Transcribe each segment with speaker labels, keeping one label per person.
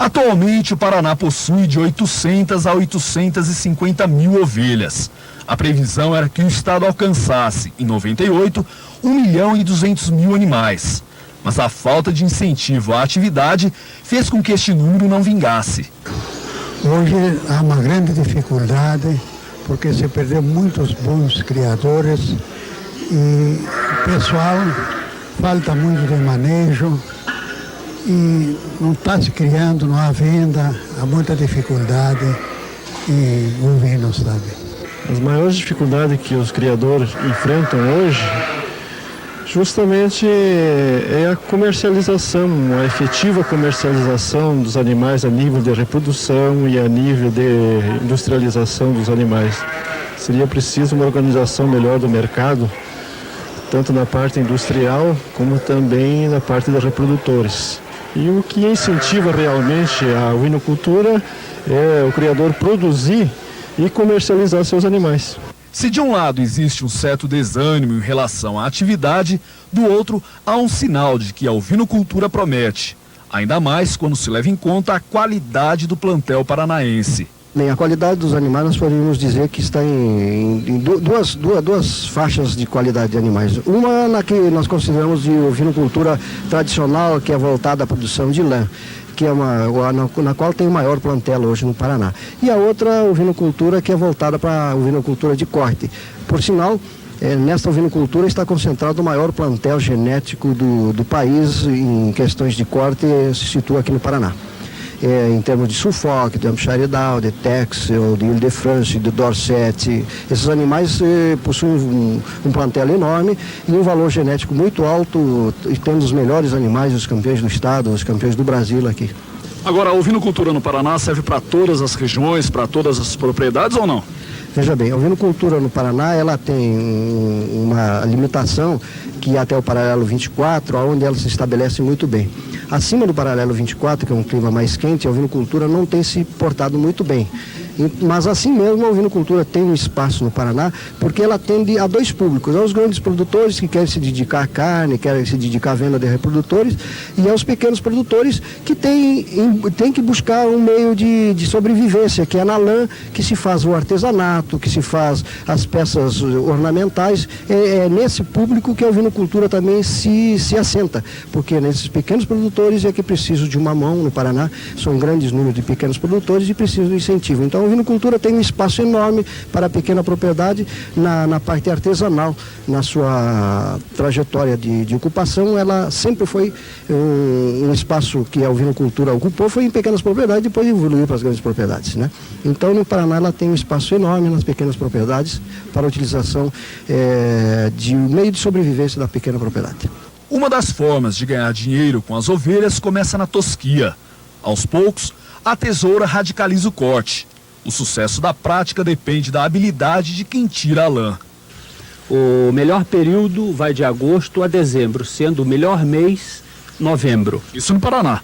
Speaker 1: Atualmente, o Paraná possui de 800 a 850 mil ovelhas. A previsão era que o estado alcançasse, em 98, 1.200.000 animais. Mas a falta de incentivo à atividade fez com que este número não vingasse.
Speaker 2: Hoje há uma grande dificuldade, porque se perdeu muitos bons criadores e o pessoal falta muito de manejo e não está se criando, não há venda, há muita dificuldade em ovinos, sabe?
Speaker 3: As maiores dificuldades que os criadores enfrentam hoje justamente é a comercialização, a efetiva comercialização dos animais a nível de reprodução e a nível de industrialização dos animais. Seria preciso uma organização melhor do mercado, tanto na parte industrial como também na parte dos reprodutores. E o que incentiva realmente a ovinocultura é o criador produzir e comercializar seus animais.
Speaker 1: Se de um lado existe um certo desânimo em relação à atividade, do outro há um sinal de que a ovinocultura promete. Ainda mais quando se leva em conta a qualidade do plantel paranaense.
Speaker 4: Bem, a qualidade dos animais nós poderíamos dizer que está em duas faixas de qualidade de animais. Uma na que nós consideramos de ovinocultura tradicional, que é voltada à produção de lã, que é na qual tem o maior plantel hoje no Paraná. E a outra ovinocultura que é voltada para a ovinocultura de corte. Por sinal, nesta ovinocultura está concentrado o maior plantel genético do país em questões de corte, se situa aqui no Paraná. Em termos de Suffolk, de Hampshire Down, de Texel, de Ile-de-France, de Dorset. Esses animais possuem um plantel enorme e um valor genético muito alto, e temos os melhores animais, os campeões do estado, os campeões do Brasil aqui.
Speaker 1: Agora, a ovinocultura no Paraná serve para todas as regiões, para todas as propriedades ou não?
Speaker 4: Veja bem, a ovinocultura no Paraná, ela tem uma limitação que é até o paralelo 24, onde ela se estabelece muito bem. Acima do paralelo 24, que é um clima mais quente, a ovinocultura não tem se portado muito bem. Mas assim mesmo a ovinocultura tem um espaço no Paraná, porque ela atende a dois públicos, aos grandes produtores que querem se dedicar à carne, querem se dedicar à venda de reprodutores, e aos pequenos produtores que têm que buscar um meio de sobrevivência, que é na lã que se faz o artesanato, que se faz as peças ornamentais. É nesse público que a ovinocultura também se assenta, porque nesses pequenos produtores é que precisam de uma mão no Paraná, são grandes números de pequenos produtores e precisam de incentivo. Então a ovinocultura tem um espaço enorme para a pequena propriedade na parte artesanal. Na sua trajetória de ocupação, ela sempre foi um espaço que a ovinocultura ocupou, foi em pequenas propriedades, depois evoluiu para as grandes propriedades, né? Então no Paraná ela tem um espaço enorme nas pequenas propriedades para a utilização de meio de sobrevivência da pequena propriedade.
Speaker 1: Uma das formas de ganhar dinheiro com as ovelhas começa na tosquia. Aos poucos, a tesoura radicaliza o corte. O sucesso da prática depende da habilidade de quem tira a lã.
Speaker 5: O melhor período vai de agosto a dezembro, sendo o melhor mês novembro.
Speaker 1: Isso no Paraná.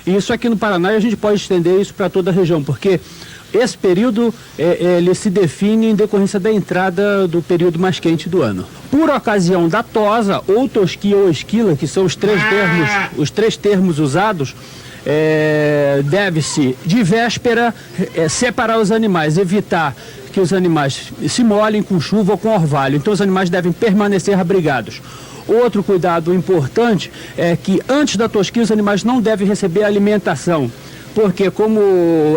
Speaker 5: Isso aqui no Paraná, e a gente pode estender isso para toda a região, porque esse período ele se define em decorrência da entrada do período mais quente do ano. Por ocasião da tosa, ou tosquia ou esquila, que são os três termos usados, deve-se, de véspera, separar os animais, evitar que os animais se molhem com chuva ou com orvalho. Então os animais devem permanecer abrigados. Outro cuidado importante é que antes da tosquia os animais não devem receber alimentação, porque como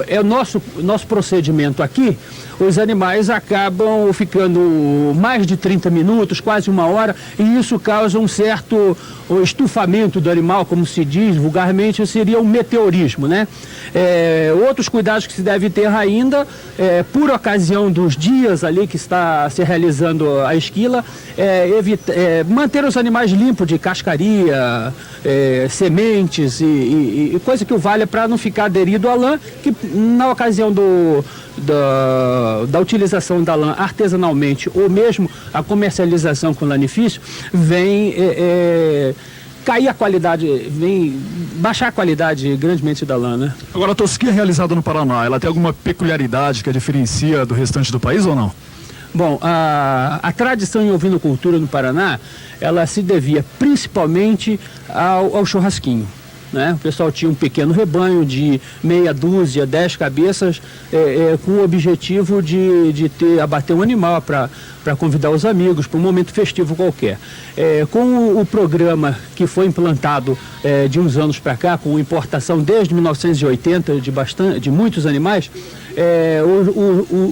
Speaker 5: é o nosso procedimento aqui, os animais acabam ficando mais de 30 minutos, quase uma hora, e isso causa um certo estufamento do animal, como se diz vulgarmente, seria um meteorismo, né? Outros cuidados que se deve ter ainda, por ocasião dos dias ali que está se realizando a esquila, manter os animais limpos de cascaria, sementes e coisa que o valha para não ficar aderido à lã, que na ocasião da utilização da lã artesanalmente ou mesmo a comercialização com lanifício, vem cair a qualidade, vem baixar a qualidade grandemente da lã, né?
Speaker 1: Agora, a tosquia realizada no Paraná, ela tem alguma peculiaridade que a diferencia do restante do país ou não?
Speaker 5: Bom, a tradição em ovinocultura no Paraná, ela se devia principalmente ao churrasquinho. né? O pessoal tinha um pequeno rebanho de meia dúzia, 10 cabeças, com o objetivo de abater um animal para convidar os amigos para um momento festivo qualquer. Com o programa que foi implantado de uns anos para cá, com importação desde 1980 de muitos animais,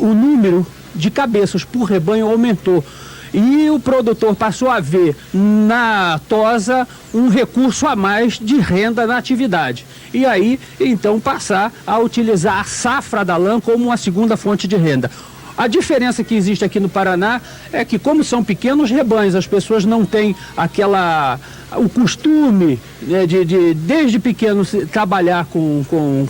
Speaker 5: o número de cabeças por rebanho aumentou. E o produtor passou a ver na tosa um recurso a mais de renda na atividade. E aí, então, passar a utilizar a safra da lã como uma segunda fonte de renda. A diferença que existe aqui no Paraná é que, como são pequenos rebanhos, as pessoas não têm o costume, né, desde pequeno trabalhar com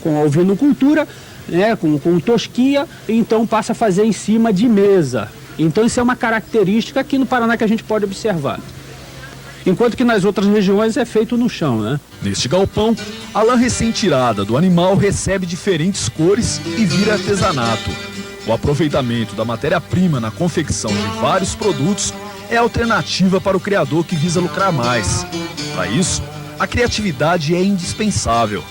Speaker 5: a ovinocultura, né, com tosquia, então passa a fazer em cima de mesa. Então isso é uma característica aqui no Paraná que a gente pode observar. Enquanto que nas outras regiões é feito no chão, né?
Speaker 1: Neste galpão, a lã recém-tirada do animal recebe diferentes cores e vira artesanato. O aproveitamento da matéria-prima na confecção de vários produtos é alternativa para o criador que visa lucrar mais. Para isso, a criatividade é indispensável.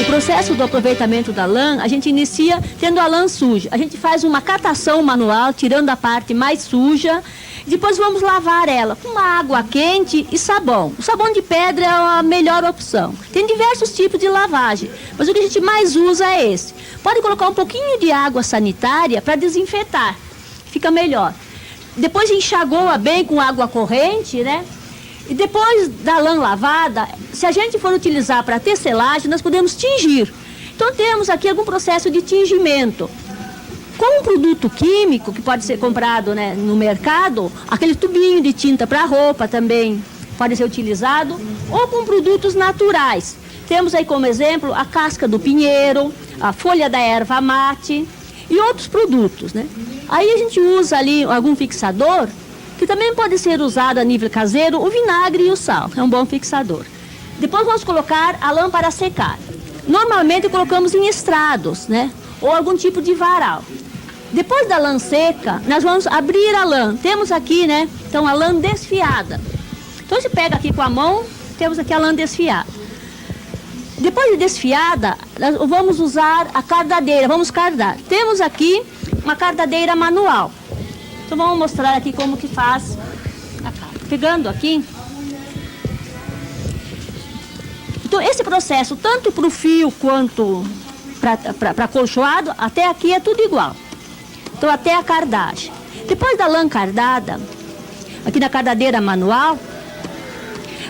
Speaker 6: O processo do aproveitamento da lã, a gente inicia tendo a lã suja. A gente faz uma catação manual, tirando a parte mais suja. Depois vamos lavar ela com uma água quente e sabão. O sabão de pedra é a melhor opção. Tem diversos tipos de lavagem, mas o que a gente mais usa é esse. Pode colocar um pouquinho de água sanitária para desinfetar, fica melhor. Depois enxagou-a bem com água corrente, né? E depois da lã lavada, se a gente for utilizar para tecelagem, nós podemos tingir. Então temos aqui algum processo de tingimento. Com um produto químico, que pode ser comprado, né, no mercado, aquele tubinho de tinta para roupa também pode ser utilizado, ou com produtos naturais. Temos aí como exemplo a casca do pinheiro, a folha da erva mate e outros produtos, né? Aí a gente usa ali algum fixador, que também pode ser usado a nível caseiro, o vinagre e o sal, é um bom fixador. Depois vamos colocar a lã para secar. Normalmente colocamos em estrados, né? Ou algum tipo de varal. Depois da lã seca, nós vamos abrir a lã. Temos aqui, né? Então a lã desfiada. Então você pega aqui com a mão, temos aqui a lã desfiada. Depois de desfiada, nós vamos usar a cardadeira, vamos cardar. Temos aqui uma cardadeira manual. Então vamos mostrar aqui como que faz a carda. Pegando aqui. Então esse processo, tanto para o fio quanto para colchoado, até aqui é tudo igual. Então até a cardagem. Depois da lã cardada, aqui na cardadeira manual,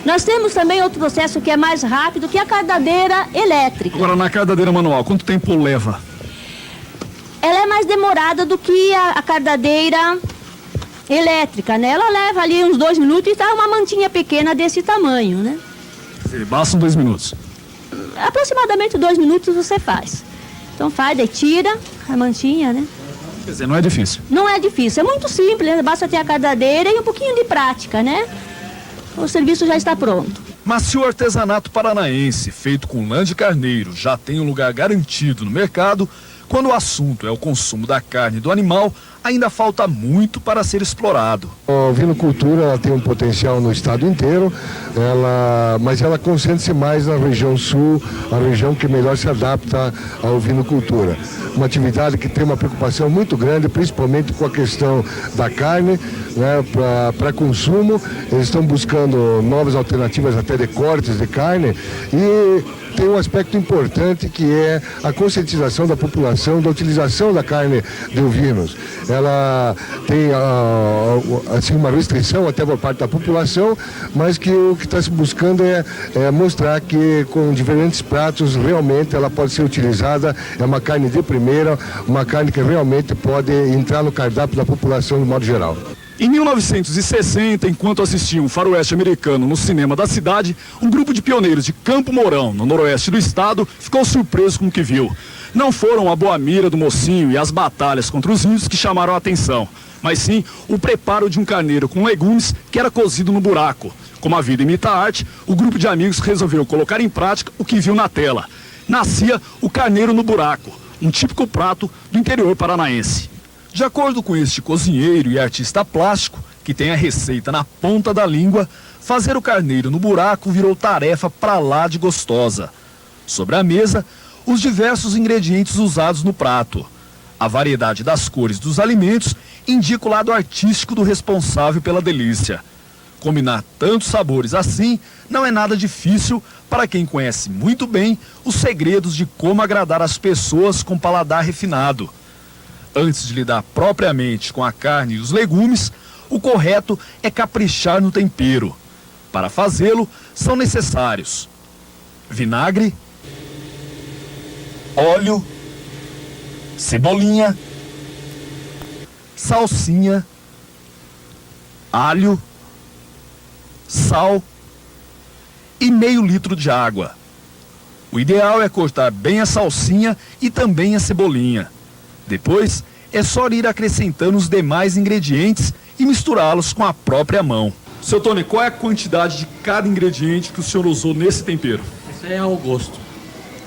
Speaker 6: nós temos também outro processo que é mais rápido, que é a cardadeira elétrica.
Speaker 1: Agora, na cardadeira manual, quanto tempo leva?
Speaker 6: Ela é mais demorada do que a cardadeira elétrica, né? Ela leva ali uns 2 minutos e está uma mantinha pequena desse tamanho, né?
Speaker 1: Quer dizer, bastam 2 minutos.
Speaker 6: Aproximadamente 2 minutos você faz. Então faz, daí tira a mantinha, né?
Speaker 1: Quer dizer, não é difícil.
Speaker 6: Não é difícil, é muito simples, né? Basta ter a cardadeira e um pouquinho de prática, né? O serviço já está pronto.
Speaker 1: Mas se o artesanato paranaense, feito com lã de carneiro, já tem um lugar garantido no mercado, quando o assunto é o consumo da carne do animal, ainda falta muito para ser explorado.
Speaker 7: A ovinocultura ela tem um potencial no estado inteiro, mas ela concentra-se mais na região sul, a região que melhor se adapta à ovinocultura. Uma atividade que tem uma preocupação muito grande, principalmente com a questão da carne, né, para consumo. Eles estão buscando novas alternativas até de cortes de carne e tem um aspecto importante que é a conscientização da população da utilização da carne de ovinos. Ela tem assim, uma restrição até por parte da população, mas que o que está se buscando é mostrar que com diferentes pratos realmente ela pode ser utilizada, é uma carne de primeira, uma carne que realmente pode entrar no cardápio da população de modo geral.
Speaker 1: Em 1960, enquanto assistiam um faroeste americano no cinema da cidade, um grupo de pioneiros de Campo Mourão, no noroeste do estado, ficou surpreso com o que viu. Não foram a boa mira do mocinho e as batalhas contra os índios que chamaram a atenção, mas sim o preparo de um carneiro com legumes que era cozido no buraco. Como a vida imita a arte, o grupo de amigos resolveu colocar em prática o que viu na tela. nascia o carneiro no buraco, um típico prato do interior paranaense. De acordo com este cozinheiro e artista plástico, que tem a receita na ponta da língua, fazer o carneiro no buraco virou tarefa pra lá de gostosa. Sobre a mesa, os diversos ingredientes usados no prato. A variedade das cores dos alimentos indica o lado artístico do responsável pela delícia. Combinar tantos sabores assim não é nada difícil para quem conhece muito bem os segredos de como agradar as pessoas com paladar refinado. Antes de lidar propriamente com a carne e os legumes, o correto é caprichar no tempero. Para fazê-lo, são necessários vinagre, óleo, cebolinha, salsinha, alho, sal e meio litro de água. O ideal é cortar bem a salsinha e também a cebolinha. Depois, é só ir acrescentando os demais ingredientes e misturá-los com a própria mão. Seu Tony, qual é a quantidade de cada ingrediente que o senhor usou nesse tempero?
Speaker 8: Isso é ao gosto.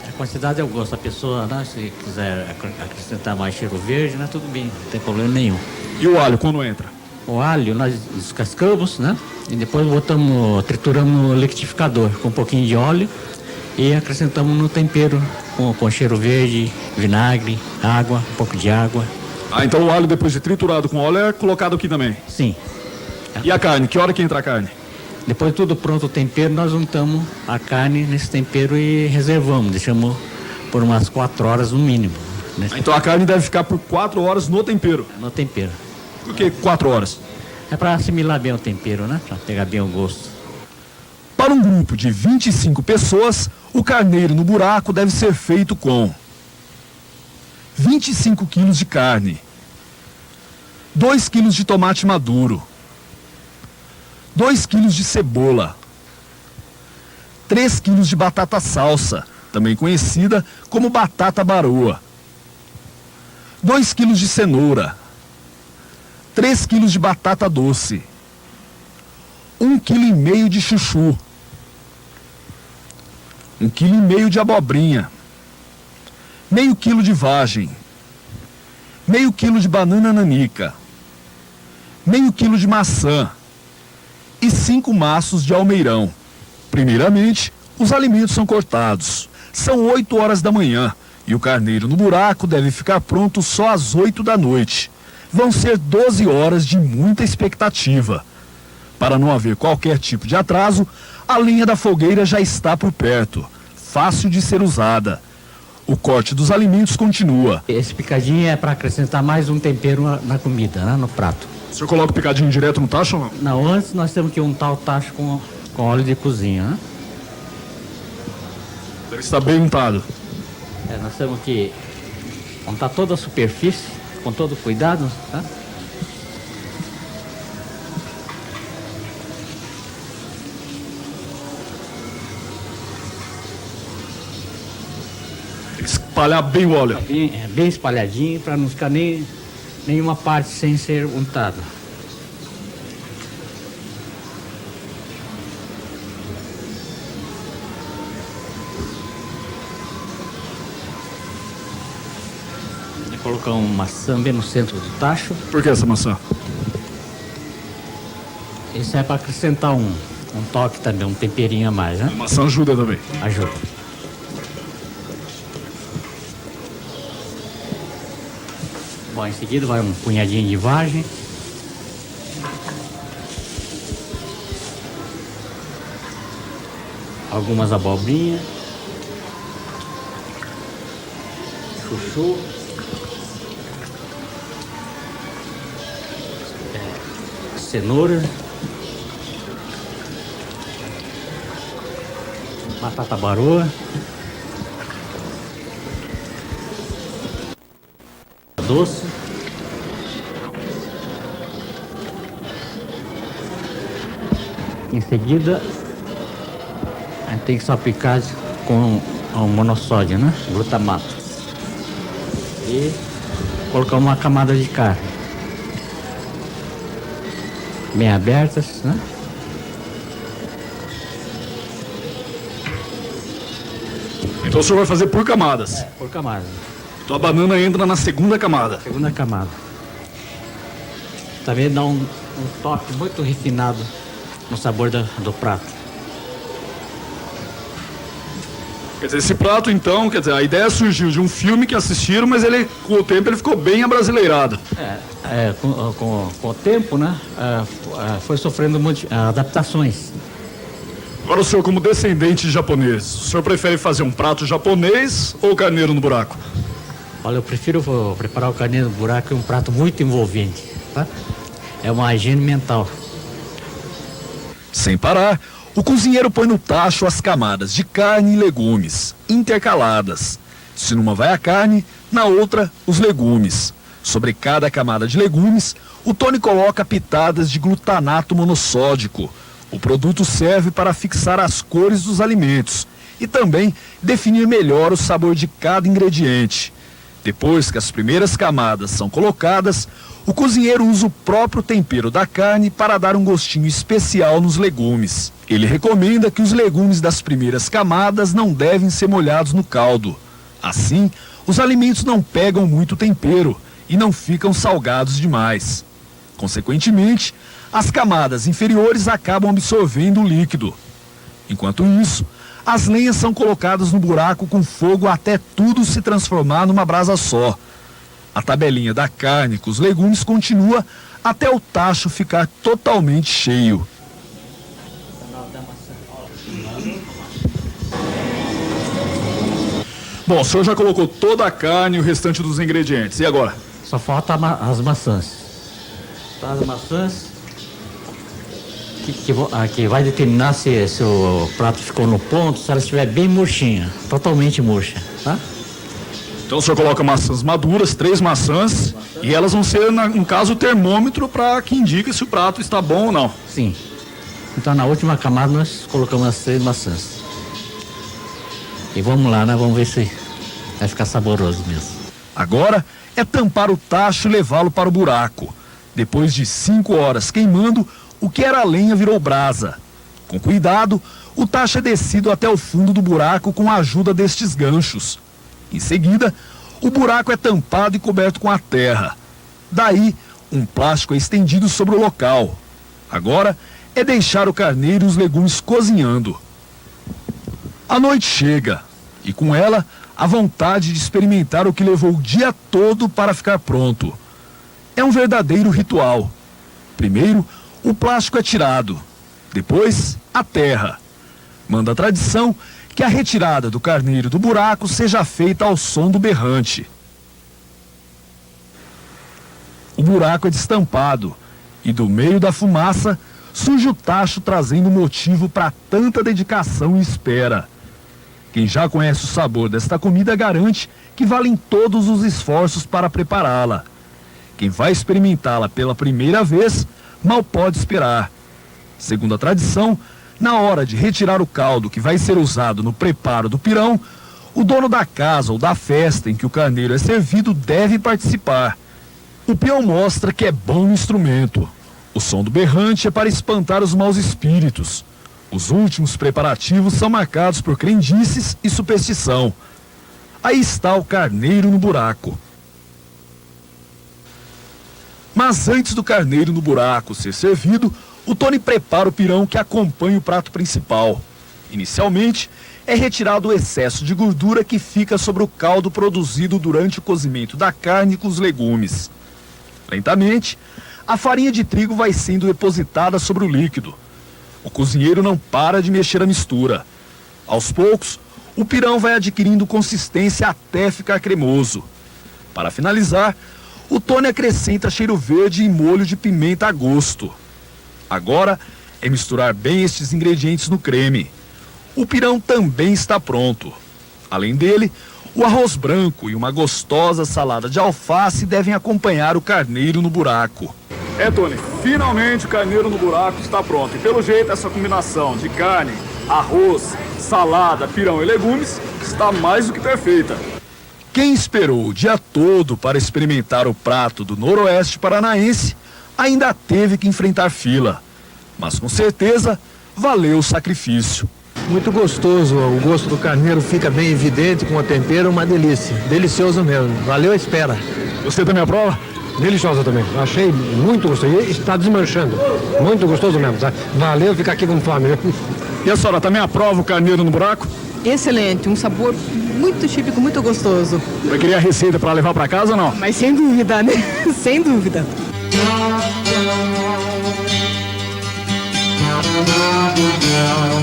Speaker 8: A quantidade é ao gosto. A pessoa, né, se quiser acrescentar mais cheiro verde, né, tudo bem, não tem problema nenhum.
Speaker 1: E o alho, quando entra?
Speaker 8: O alho nós descascamos, né? E depois trituramos no liquidificador com um pouquinho de óleo e acrescentamos no tempero com cheiro verde, vinagre, água, um pouco de água.
Speaker 1: Ah, então o alho depois de triturado com óleo é colocado aqui também?
Speaker 8: Sim.
Speaker 1: E a carne? Que hora que entra a carne?
Speaker 8: Depois de tudo pronto o tempero, nós untamos a carne nesse tempero e reservamos, deixamos por umas 4 horas no mínimo.
Speaker 1: Ah, então a carne deve ficar por 4 horas no tempero?
Speaker 8: No tempero.
Speaker 1: Por que 4 horas?
Speaker 8: É para assimilar bem o tempero, né? Para pegar bem o gosto.
Speaker 1: Para um grupo de 25 pessoas, o carneiro no buraco deve ser feito com 25 quilos de carne, 2 quilos de tomate maduro, 2 quilos de cebola, 3 quilos de batata salsa, também conhecida como batata baroa, 2 quilos de cenoura, 3 quilos de batata doce, 1,5 kg de chuchu, 1,5 kg de abobrinha, meio quilo de vagem, meio quilo de banana nanica, meio quilo de maçã e 5 maços de almeirão. Primeiramente, os alimentos são cortados. São 8 horas da manhã e o carneiro no buraco deve ficar pronto só às 8 da noite. Vão ser 12 horas de muita expectativa. Para não haver qualquer tipo de atraso, a lenha da fogueira já está por perto, fácil de ser usada. O corte dos alimentos continua.
Speaker 8: Esse picadinho é para acrescentar mais um tempero na comida, né, no prato.
Speaker 1: O senhor coloca o picadinho direto no tacho ou não?
Speaker 8: Não, antes nós temos que untar o tacho com óleo de cozinha, né?
Speaker 1: Ele está bem untado.
Speaker 8: Nós temos que untar toda a superfície, com todo cuidado, tá?
Speaker 1: Espalhar bem o óleo.
Speaker 8: Bem espalhadinho, para não ficar nenhuma parte sem ser untada. Vou colocar uma maçã bem no centro do tacho.
Speaker 1: Por que essa maçã?
Speaker 8: Isso é para acrescentar um toque também, um temperinho a mais, né?
Speaker 1: A maçã ajuda também.
Speaker 8: Ajuda. Bom, em seguida vai um punhadinho de vagem. Algumas abobrinhas. Chuchu. Cenoura. Batata baroa. Doce. Em seguida, a gente tem que salpicar com o monossódio, né? Glutamato. E colocar uma camada de carne. Bem abertas, né?
Speaker 1: Então o senhor vai fazer por camadas.
Speaker 8: Por camada.
Speaker 1: Então a banana entra na segunda camada.
Speaker 8: Segunda camada. Também dá um toque muito refinado no sabor do prato.
Speaker 1: Quer dizer, esse prato então, quer dizer, a ideia surgiu de um filme que assistiram, mas ele, com o tempo ele ficou bem abrasileirado.
Speaker 8: Com o tempo, né, foi sofrendo adaptações.
Speaker 1: Agora o senhor, como descendente de japoneses, o senhor prefere fazer um prato japonês ou carneiro no buraco?
Speaker 8: Olha, eu prefiro preparar o carneiro no buraco, é um prato muito envolvente, tá? É uma higiene mental.
Speaker 1: Sem parar, o cozinheiro põe no tacho as camadas de carne e legumes, intercaladas. Se numa vai a carne, na outra os legumes. Sobre cada camada de legumes, o Tony coloca pitadas de glutanato monossódico. O produto serve para fixar as cores dos alimentos e também definir melhor o sabor de cada ingrediente. Depois que as primeiras camadas são colocadas, o cozinheiro usa o próprio tempero da carne para dar um gostinho especial nos legumes. Ele recomenda que os legumes das primeiras camadas não devem ser molhados no caldo. Assim, os alimentos não pegam muito tempero e não ficam salgados demais. Consequentemente, as camadas inferiores acabam absorvendo o líquido. Enquanto isso, as lenhas são colocadas no buraco com fogo até tudo se transformar numa brasa só. A tabelinha da carne com os legumes continua até o tacho ficar totalmente cheio. Bom, o senhor já colocou toda a carne e o restante dos ingredientes. E agora?
Speaker 8: Só falta as maçãs. As maçãs que vai determinar se o prato ficou no ponto, se ela estiver bem murchinha, totalmente murcha, tá?
Speaker 1: Então o senhor coloca maçãs maduras, 3 maçãs, e elas vão ser, no caso, o termômetro para que indique se o prato está bom ou não.
Speaker 8: Sim. Então na última camada nós colocamos as 3 maçãs. E vamos lá, né? Vamos ver se vai ficar saboroso mesmo.
Speaker 1: Agora é tampar o tacho e levá-lo para o buraco. Depois de 5 horas queimando, o que era lenha virou brasa. Com cuidado, o tacho é descido até o fundo do buraco com a ajuda destes ganchos. Em seguida, o buraco é tampado e coberto com a terra. Daí, um plástico é estendido sobre o local. Agora, é deixar o carneiro e os legumes cozinhando. A noite chega, e com ela, a vontade de experimentar o que levou o dia todo para ficar pronto. É um verdadeiro ritual. Primeiro, o plástico é tirado. Depois, a terra. Manda a tradição que a retirada do carneiro do buraco seja feita ao som do berrante. O buraco é destampado e do meio da fumaça surge o tacho trazendo motivo para tanta dedicação e espera. Quem já conhece o sabor desta comida garante que valem todos os esforços para prepará-la. Quem vai experimentá-la pela primeira vez mal pode esperar. Segundo a tradição, na hora de retirar o caldo que vai ser usado no preparo do pirão, o dono da casa ou da festa em que o carneiro é servido deve participar. O peão mostra que é bom no instrumento. O som do berrante é para espantar os maus espíritos. Os últimos preparativos são marcados por crendices e superstição. Aí está o carneiro no buraco. Mas antes do carneiro no buraco ser servido, o Tony prepara o pirão que acompanha o prato principal. Inicialmente, é retirado o excesso de gordura que fica sobre o caldo produzido durante o cozimento da carne com os legumes. Lentamente, a farinha de trigo vai sendo depositada sobre o líquido. O cozinheiro não para de mexer a mistura. Aos poucos, o pirão vai adquirindo consistência até ficar cremoso. Para finalizar, o Tony acrescenta cheiro verde e molho de pimenta a gosto. Agora é misturar bem estes ingredientes no creme. O pirão também está pronto. Além dele, o arroz branco e uma gostosa salada de alface devem acompanhar o carneiro no buraco. Tony, finalmente o carneiro no buraco está pronto. E pelo jeito essa combinação de carne, arroz, salada, pirão e legumes está mais do que perfeita. Quem esperou o dia todo para experimentar o prato do Noroeste Paranaense ainda teve que enfrentar fila. Mas com certeza valeu o sacrifício.
Speaker 9: Muito gostoso, o gosto do carneiro fica bem evidente com o tempero, uma delícia. Delicioso mesmo. Valeu a espera.
Speaker 1: Você também aprova?
Speaker 10: Deliciosa também. Achei muito gostoso. E está desmanchando. Muito gostoso mesmo. Tá? Valeu ficar aqui com fome.
Speaker 1: E a senhora também aprova o carneiro no buraco?
Speaker 11: Excelente, um sabor muito típico, muito gostoso.
Speaker 1: Vai querer a receita para levar para casa ou não?
Speaker 11: Mas sem dúvida, né? Sem dúvida.
Speaker 12: Música